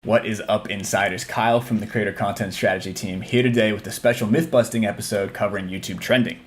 What is up, insiders? Kyle from the Creator Content Strategy team here today with a special myth-busting episode covering YouTube trending.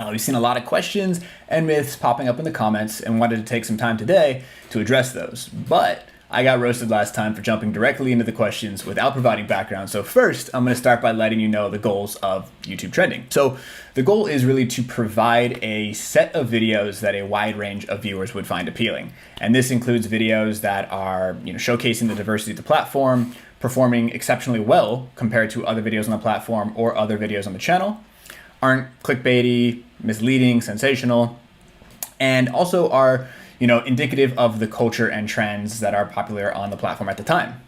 We've seen a lot of questions and myths popping up in the comments and wanted to take some time today to address those. But I got roasted last time for jumping directly into the questions without providing background. So first, I'm going to start by letting you know the goals of YouTube trending. So the goal is really to provide a set of videos that a wide range of viewers would find appealing. And this includes videos that are, showcasing the diversity of the platform, performing exceptionally well compared to other videos on the platform or other videos on the channel, aren't clickbaity, misleading, sensational, and also are indicative of the culture and trends that are popular on the platform at the time.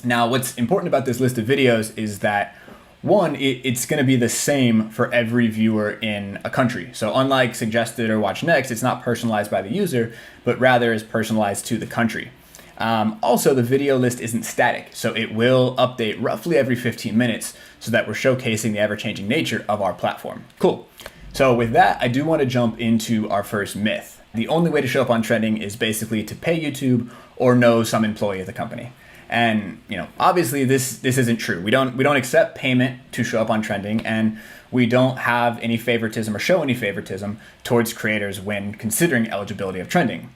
Now, what's important about this list of videos is that, one, it's going to be the same for every viewer in a country. So unlike suggested or watch next, it's not personalized by the user, but rather is personalized to the country. Also, the video list isn't static, so it will update roughly every 15 minutes so that we're showcasing the ever-changing nature of our platform. Cool. So with that, I do want to jump into our first myth. The only way to show up on trending is basically to pay YouTube or know some employee of the company. And obviously this isn't true. We don't accept payment to show up on trending, and we don't have any favoritism or show any favoritism towards creators when considering eligibility of trending.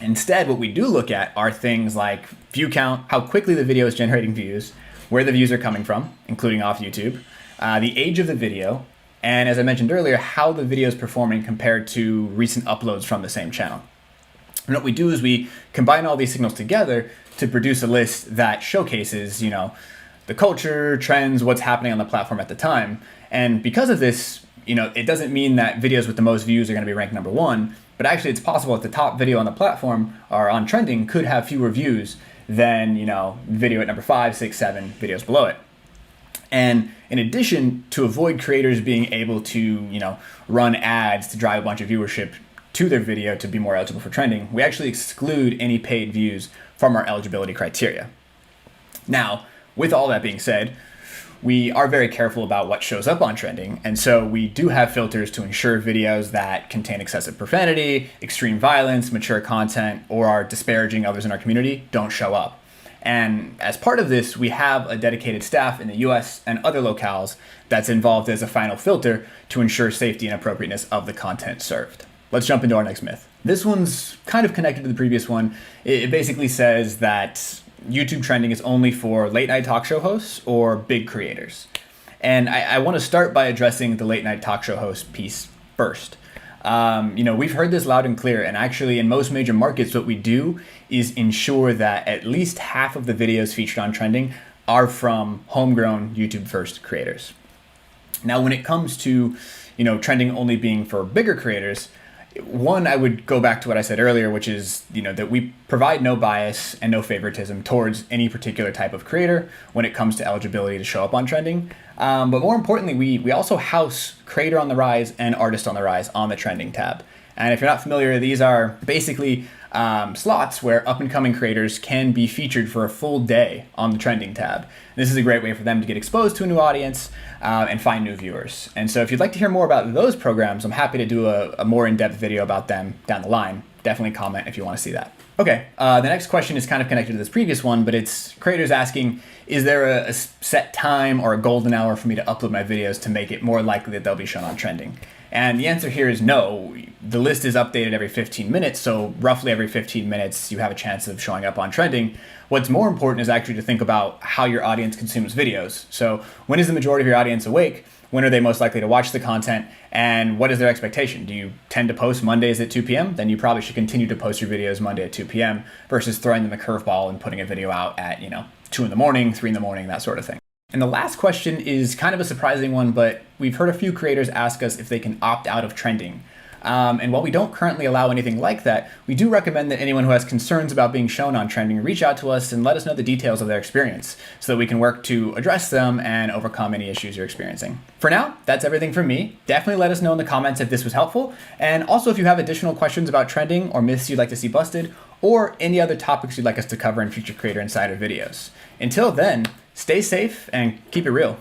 Instead, what we do look at are things like view count, how quickly the video is generating views, where the views are coming from, including off YouTube, the age of the video, and as I mentioned earlier, how the video is performing compared to recent uploads from the same channel. And what we do is we combine all these signals together to produce a list that showcases, the culture, trends, what's happening on the platform at the time. And because of this, it doesn't mean that videos with the most views are going to be ranked number one, but actually it's possible that the top video on the platform or on trending could have fewer views than, video at number 5, 6, 7 videos below it. And in addition, to avoid creators being able to, run ads to drive a bunch of viewership to their video to be more eligible for trending, we actually exclude any paid views from our eligibility criteria. Now, with all that being said, we are very careful about what shows up on trending, and so we do have filters to ensure videos that contain excessive profanity, extreme violence, mature content, or are disparaging others in our community don't show up. And as part of this, we have a dedicated staff in the US and other locales that's involved as a final filter to ensure safety and appropriateness of the content served. Let's jump into our next myth. This one's kind of connected to the previous one. It basically says that YouTube trending is only for late night talk show hosts or big creators. And I want to start by addressing the late night talk show host piece first. We've heard this loud and clear, and actually in most major markets, what we do is ensure that at least half of the videos featured on trending are from homegrown YouTube first creators. Now, when it comes to, trending only being for bigger creators, one, I would go back to what I said earlier, which is, that we provide no bias and no favoritism towards any particular type of creator when it comes to eligibility to show up on trending. But more importantly, we also house creator on the rise and artist on the rise on the trending tab. And if you're not familiar, these are basically slots where up-and-coming creators can be featured for a full day on the trending tab. This is a great way for them to get exposed to a new audience and find new viewers. And so if you'd like to hear more about those programs, I'm happy to do a more in-depth video about them down the line. Definitely comment if you want to see that. Okay, the next question is kind of connected to this previous one, but it's creators asking, is there a set time or a golden hour for me to upload my videos to make it more likely that they'll be shown on trending? And the answer here is no. The list is updated every 15 minutes, so roughly every 15 minutes you have a chance of showing up on trending. What's more important is actually to think about how your audience consumes videos. So when is the majority of your audience awake? When are they most likely to watch the content? And what is their expectation? Do you tend to post Mondays at 2 p.m.? Then you probably should continue to post your videos Monday at 2 p.m. versus throwing them a curveball and putting a video out at, 2 in the morning, 3 in the morning, that sort of thing. And the last question is kind of a surprising one, but we've heard a few creators ask us if they can opt out of trending. And while we don't currently allow anything like that, we do recommend that anyone who has concerns about being shown on trending reach out to us and let us know the details of their experience so that we can work to address them and overcome any issues you're experiencing. For now, that's everything from me. Definitely let us know in the comments if this was helpful. And also if you have additional questions about trending or myths you'd like to see busted, or any other topics you'd like us to cover in future Creator Insider videos. Until then, stay safe and keep it real.